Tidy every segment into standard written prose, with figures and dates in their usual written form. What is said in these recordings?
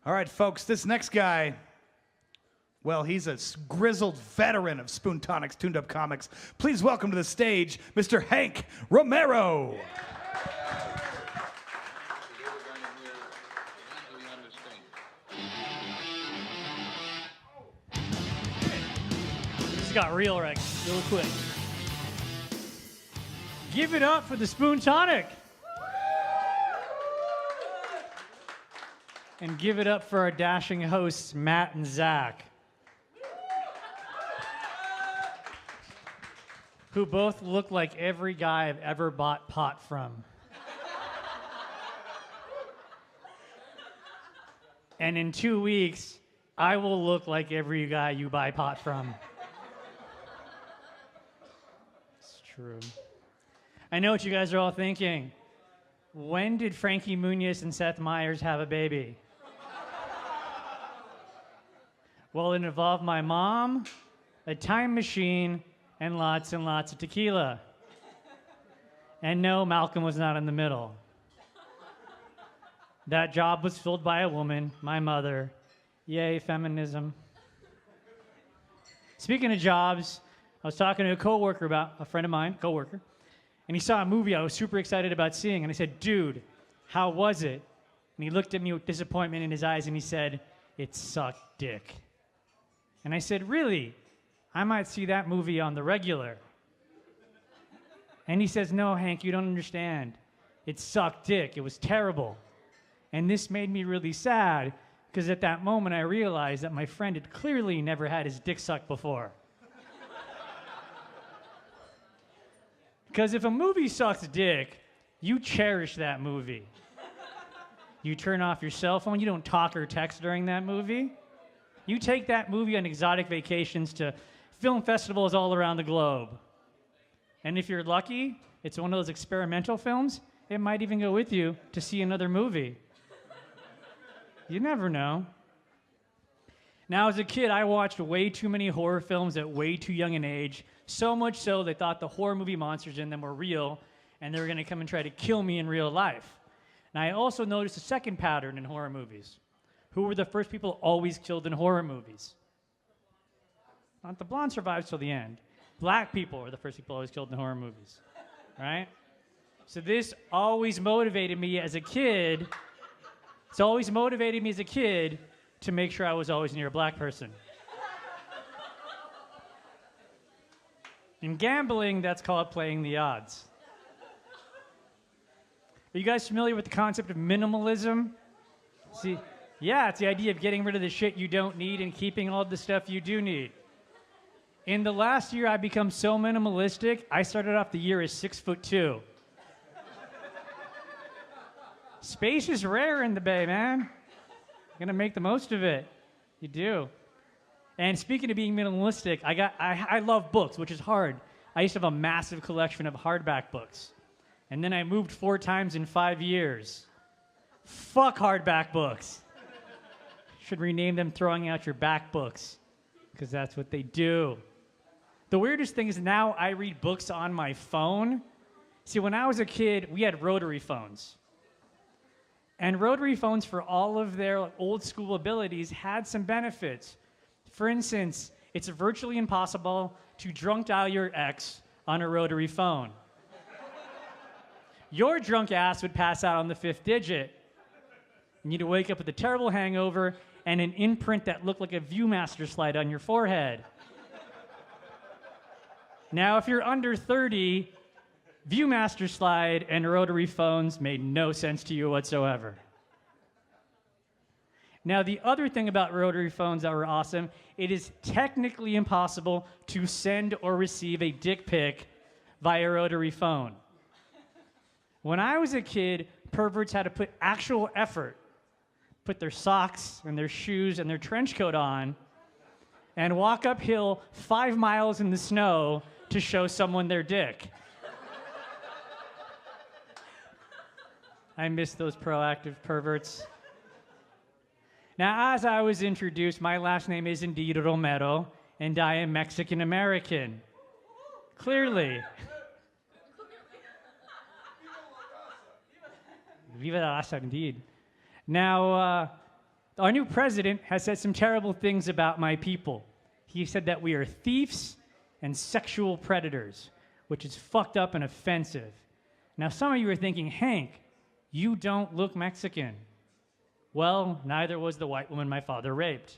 All right, folks, this next guy, well, he's a grizzled veteran of SpoonTonic's Tuned Up Comics. Please welcome to the stage, Mr. Hank Romero. This got real right quick. Give it up for the SpoonTonic. And give it up for our dashing hosts, Matt and Zach, who both look like every guy I've ever bought pot from. And in 2 weeks, I will look like every guy you buy pot from. It's true. I know what you guys are all thinking. When did Frankie Muniz and Seth Meyers have a baby? Well, it involved my mom, a time machine, and lots of tequila. And no, Malcolm was not in the middle. That job was filled by a woman, my mother. Yay, feminism. Speaking of jobs, I was talking to a friend of mine, coworker, and he saw a movie I was super excited about seeing, and I said, dude, how was it? And he looked at me with disappointment in his eyes, and he said, it sucked dick. And I said, really? I might see that movie on the regular. And he says, no, Hank, you don't understand. It sucked dick. It was terrible. And this made me really sad, because at that moment I realized that my friend had clearly never had his dick sucked before. Because if a movie sucks dick, you cherish that movie. You turn off your cell phone. You don't talk or text during that movie. You take that movie on exotic vacations to film festivals all around the globe. And if you're lucky, it's one of those experimental films. It might even go with you to see another movie. You never know. Now, as a kid, I watched way too many horror films at way too young an age, so much so they thought the horror movie monsters in them were real, and they were going to come and try to kill me in real life. And I also noticed a second pattern in horror movies. Who were the first people always killed in horror movies? Not the blonde survives till the end. Black people are the first people always killed in horror movies, right? So this always motivated me as a kid. It's always motivated me as a kid to make sure I was always near a black person. In gambling, that's called playing the odds. Are you guys familiar with the concept of minimalism? See, yeah, it's the idea of getting rid of the shit you don't need and keeping all the stuff you do need. In the last year, I've become so minimalistic, I started off the year as 6'2". Space is rare in the Bay, man. You're gonna make the most of it. You do. And speaking of being minimalistic, I love books, which is hard. I used to have a massive collection of hardback books. And then I moved 4 times in 5 years. Fuck hardback books. Should rename them Throwing Out Your Back Books, because that's what they do. The weirdest thing is now I read books on my phone. See, when I was a kid, we had rotary phones. And rotary phones, for all of their old school abilities, had some benefits. For instance, it's virtually impossible to drunk dial your ex on a rotary phone. Your drunk ass would pass out on the 5th digit. And you'd wake up with a terrible hangover and an imprint that looked like a Viewmaster slide on your forehead. Now, if you're under 30, Viewmaster slide and rotary phones made no sense to you whatsoever. Now, the other thing about rotary phones that were awesome, it is technically impossible to send or receive a dick pic via rotary phone. When I was a kid, perverts had to put actual effort, put their socks and their shoes and their trench coat on, and walk uphill 5 miles in the snow to show someone their dick. I miss those proactive perverts. Now, as I was introduced, my last name is indeed Romero, and I am Mexican-American. Clearly. Viva la raza, indeed. Now, Our new president has said some terrible things about my people. He said that we are thieves and sexual predators, which is fucked up and offensive. Now, some of you are thinking, Hank, you don't look Mexican. Well, neither was the white woman my father raped.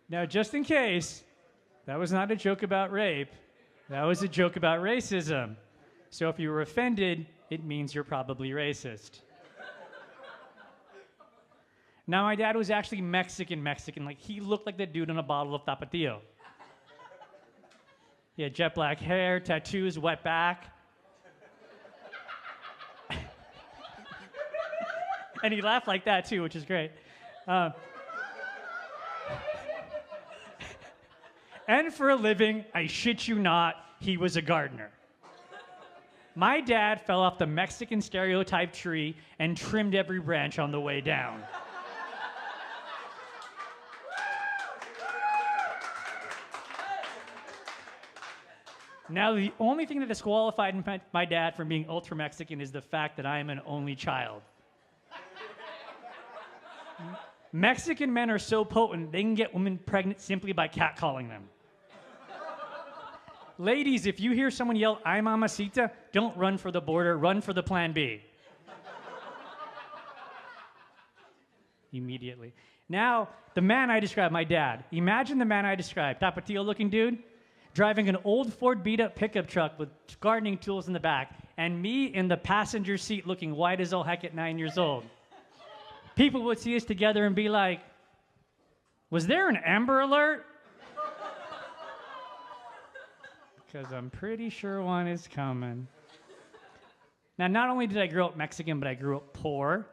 Now, just in case, that was not a joke about rape. That was a joke about racism. So if you were offended, it means you're probably racist. Now, my dad was actually Mexican. Like, he looked like the dude in a bottle of Tapatio. He had jet black hair, tattoos, wet back. And he laughed like that, too, which is great. And for a living, I shit you not, he was a gardener. My dad fell off the Mexican stereotype tree and trimmed every branch on the way down. Now, the only thing that disqualified my dad from being ultra-Mexican is the fact that I am an only child. Mexican men are so potent, they can get women pregnant simply by catcalling them. Ladies, if you hear someone yell, "Ay, mamacita," don't run for the border, run for the plan B. Immediately. Now, the man I described, my dad. Imagine the man I described, Tapatio-looking dude, driving an old Ford beat-up pickup truck with gardening tools in the back, and me in the passenger seat looking white as all heck at 9 years old. People would see us together and be like, "Was there an Amber Alert?" Because I'm pretty sure one is coming. Now, not only did I grow up Mexican, but I grew up poor.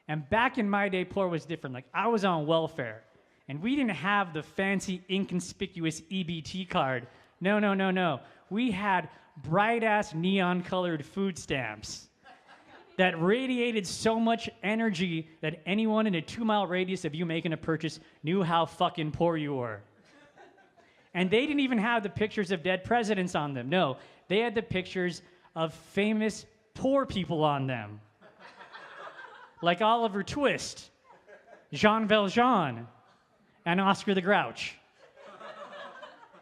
And back in my day, poor was different. Like, I was on welfare. And we didn't have the fancy, inconspicuous EBT card. No. We had bright-ass neon-colored food stamps that radiated so much energy that anyone in a 2-mile radius of you making a purchase knew how fucking poor you were. And they didn't even have the pictures of dead presidents on them. No, they had the pictures of famous poor people on them. Like Oliver Twist, Jean Valjean, and Oscar the Grouch.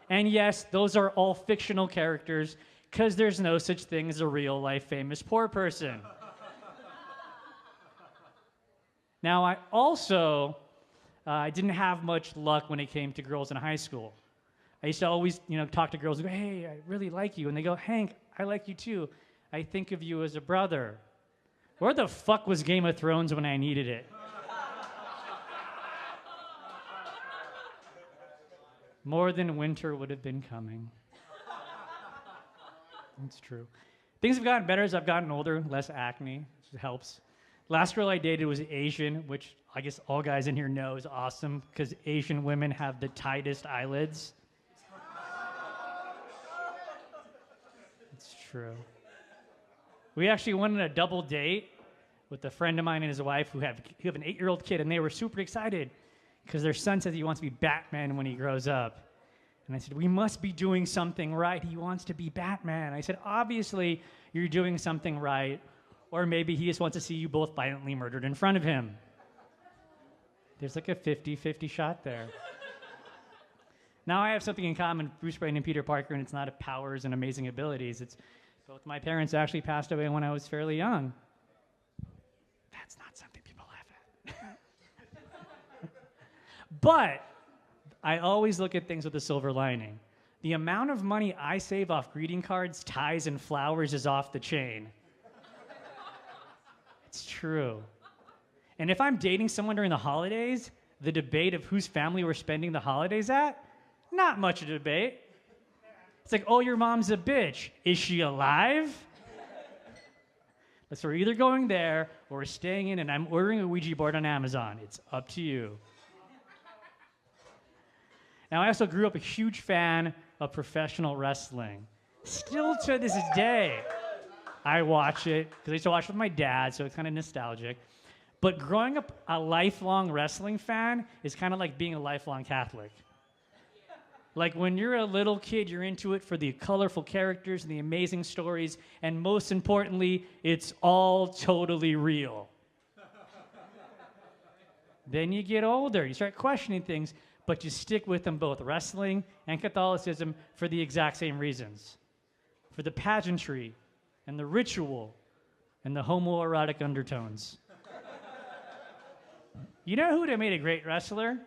And yes, those are all fictional characters because there's no such thing as a real-life famous poor person. Now, I also didn't have much luck when it came to girls in high school. I used to always, talk to girls and go, "Hey, I really like you." And they go, "Hank, I like you too. I think of you as a brother." Where the fuck was Game of Thrones when I needed it? More than winter would have been coming. It's true. Things have gotten better as I've gotten older, less acne, which helps. Last girl I dated was Asian, which I guess all guys in here know is awesome because Asian women have the tightest eyelids. It's true. We actually went on a double date with a friend of mine and his wife who have an 8-year-old kid, and they were super excited because their son says he wants to be Batman when he grows up. And I said, "We must be doing something right. He wants to be Batman." I said, "Obviously, you're doing something right, or maybe he just wants to see you both violently murdered in front of him." There's like a 50-50 shot there. Now I have something in common with Bruce Wayne and Peter Parker, and it's not powers and amazing abilities. It's both my parents actually passed away when I was fairly young. That's not something people laugh at. But I always look at things with a silver lining. The amount of money I save off greeting cards, ties, and flowers is off the chain. It's true. And if I'm dating someone during the holidays, the debate of whose family we're spending the holidays at, not much of a debate. It's like, "Oh, your mom's a bitch. Is she alive?" So we're either going there or we're staying in and I'm ordering a Ouija board on Amazon. It's up to you. Now, I also grew up a huge fan of professional wrestling. Still to this day, I watch it because I used to watch it with my dad, so it's kind of nostalgic. But growing up a lifelong wrestling fan is kind of like being a lifelong Catholic. Like when you're a little kid, you're into it for the colorful characters and the amazing stories, and most importantly, it's all totally real. Then you get older, you start questioning things, but you stick with them both, wrestling and Catholicism, for the exact same reasons. For the pageantry and the ritual and the homoerotic undertones. You know who would have made a great wrestler?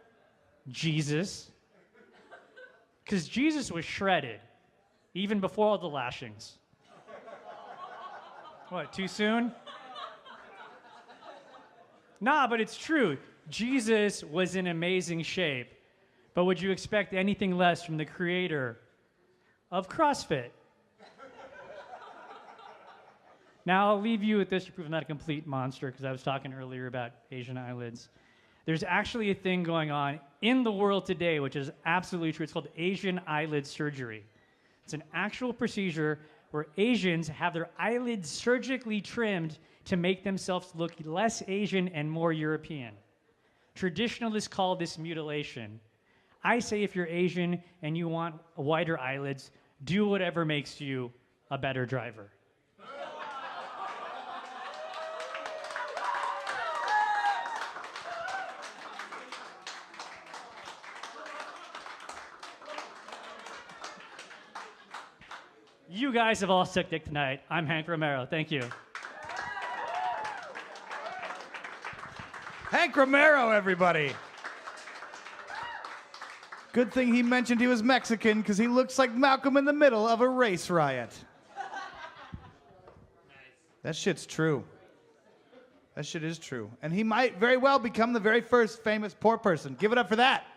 Jesus. Because Jesus was shredded, even before all the lashings. What, too soon? Nah, but it's true. Jesus was in amazing shape. But would you expect anything less from the creator of CrossFit? Now, I'll leave you with this to prove I'm not a complete monster, because I was talking earlier about Asian eyelids. There's actually a thing going on in the world today, which is absolutely true. It's called Asian eyelid surgery. It's an actual procedure where Asians have their eyelids surgically trimmed to make themselves look less Asian and more European. Traditionalists call this mutilation. I say if you're Asian and you want wider eyelids, do whatever makes you a better driver. You guys have all sucked dick tonight. I'm Hank Romero. Thank you. Hank Romero, everybody. Good thing he mentioned he was Mexican, because he looks like Malcolm in the middle of a race riot. That shit's true. That shit is true. And he might very well become the very first famous poor person. Give it up for that.